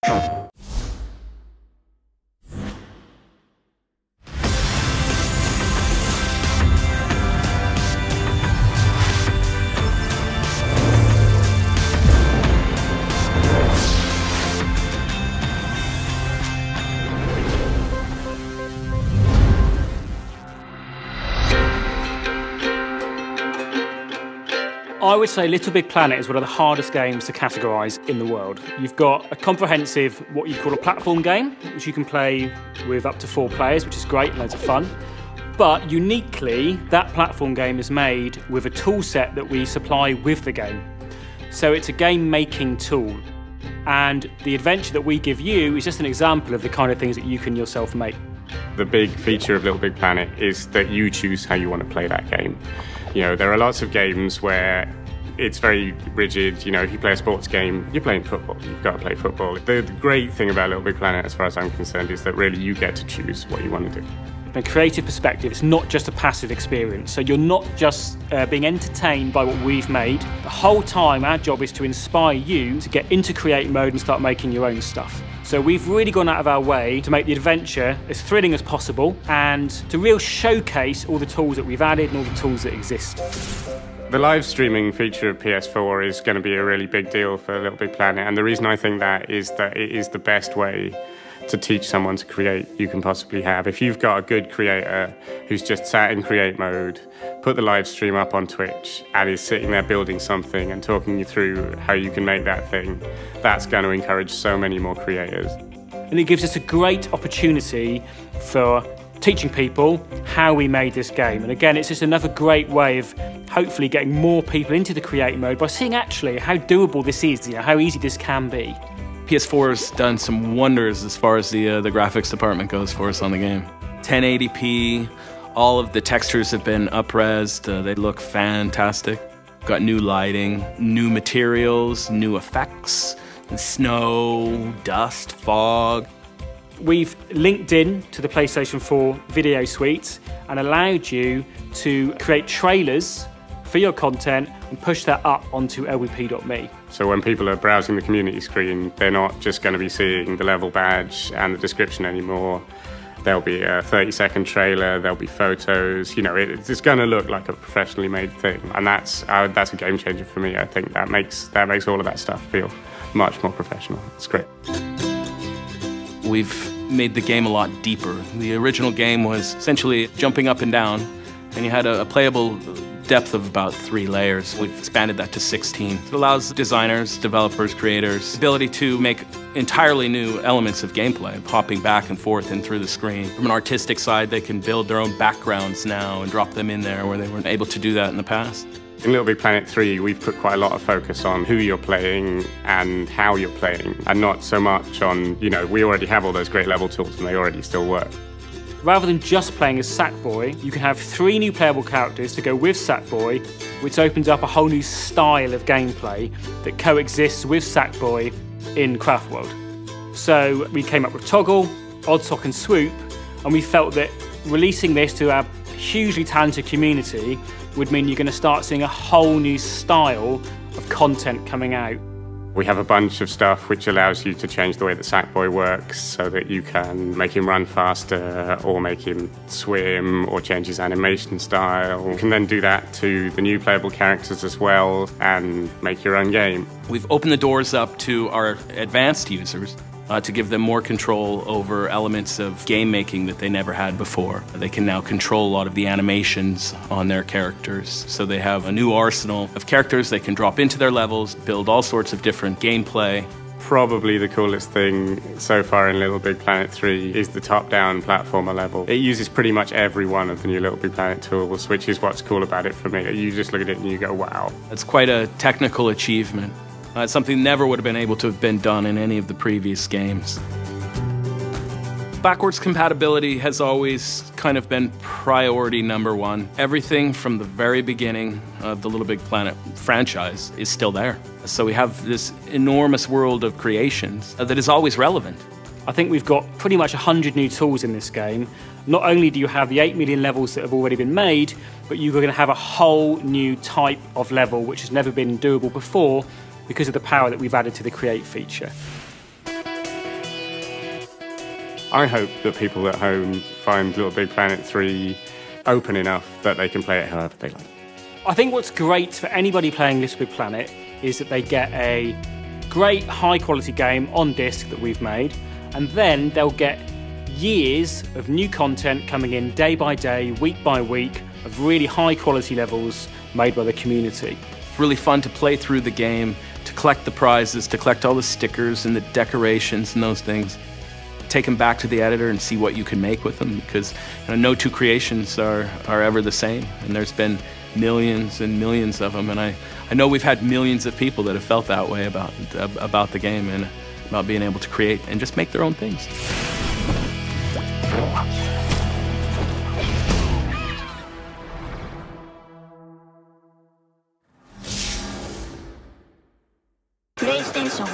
I would say LittleBigPlanet is one of the hardest games to categorise in the world. You've got a comprehensive, what you call a platform game, which you can play with up to 4 players, which is great, loads of fun. But uniquely, that platform game is made with a tool set that we supply with the game. So it's a game-making tool. And the adventure that we give you is just an example of the kind of things that you can yourself make. The big feature of LittleBigPlanet is that you choose how you want to play that game. You know, there are lots of games where it's very rigid. You know, if you play a sports game, you're playing football. You've got to play football. The great thing about LittleBigPlanet, as far as I'm concerned, is that really you get to choose what you want to do. From a creative perspective, it's not just a passive experience. So you're not just being entertained by what we've made. The whole time, our job is to inspire you to get into create mode and start making your own stuff. So we've really gone out of our way to make the adventure as thrilling as possible and to really showcase all the tools that we've added and all the tools that exist. The live streaming feature of PS4 is going to be a really big deal for LittleBigPlanet, and the reason I think that it is the best way to teach someone to create you can possibly have. If you've got a good creator who's just sat in create mode, put the live stream up on Twitch and is sitting there building something and talking you through how you can make that thing, that's going to encourage so many more creators. And it gives us a great opportunity for teaching people how we made this game. And again, it's just another great way of hopefully getting more people into the create mode by seeing actually how doable this is, you know, how easy this can be. PS4 has done some wonders as far as the graphics department goes for us on the game. 1080p, all of the textures have been up-resed, they look fantastic. Got new lighting, new materials, new effects, snow, dust, fog. We've linked in to the PlayStation 4 video suite and allowed you to create trailers for your content and push that up onto lbp.me. So when people are browsing the community screen, they're not just going to be seeing the level badge and the description anymore. There'll be a 30-second trailer, there'll be photos, you know, it's going to look like a professionally made thing. And that's a game changer for me. I think that makes all of that stuff feel much more professional. It's great. We've made the game a lot deeper. The original game was essentially jumping up and down, and you had a playable depth of about 3 layers. We've expanded that to 16. It allows designers, developers, creators, the ability to make entirely new elements of gameplay, hopping back and forth and through the screen. From an artistic side, they can build their own backgrounds now and drop them in there where they weren't able to do that in the past. In LittleBigPlanet 3, we've put quite a lot of focus on who you're playing and how you're playing, and not so much on, you know, we already have all those great level tools and they already still work. Rather than just playing as Sackboy, you can have 3 new playable characters to go with Sackboy, which opens up a whole new style of gameplay that coexists with Sackboy in Craft World. So we came up with Toggle, Oddsock and Swoop, and we felt that releasing this to our hugely talented community would mean you're going to start seeing a whole new style of content coming out. We have a bunch of stuff which allows you to change the way that Sackboy works so that you can make him run faster or make him swim or change his animation style. You can then do that to the new playable characters as well and make your own game. We've opened the doors up to our advanced users to give them more control over elements of game making that they never had before. They can now control a lot of the animations on their characters. So they have a new arsenal of characters they can drop into their levels, build all sorts of different gameplay. Probably the coolest thing so far in LittleBigPlanet 3 is the top-down platformer level. It uses pretty much every one of the new LittleBigPlanet tools, which is what's cool about it for me. You just look at it and you go, wow. It's quite a technical achievement. It's something never would have been able to have been done in any of the previous games. Backwards compatibility has always kind of been priority number 1. Everything from the very beginning of the LittleBigPlanet franchise is still there. So we have this enormous world of creations that is always relevant. I think we've got pretty much 100 new tools in this game. Not only do you have the 8 million levels that have already been made, but you're going to have a whole new type of level which has never been doable before because of the power that we've added to the Create feature. I hope that people at home find LittleBigPlanet 3 open enough that they can play it however they like. I think what's great for anybody playing LittleBigPlanet is that they get a great high-quality game on disc that we've made, and then they'll get years of new content coming in day by day, week by week, of really high-quality levels made by the community. It's really fun to play through the game, to collect the prizes, to collect all the stickers and the decorations and those things. Take them back to the editor and see what you can make with them, because no two creations are ever the same, and there's been millions and millions of them, and I know we've had millions of people that have felt that way about the game and about being able to create and just make their own things. PlayStation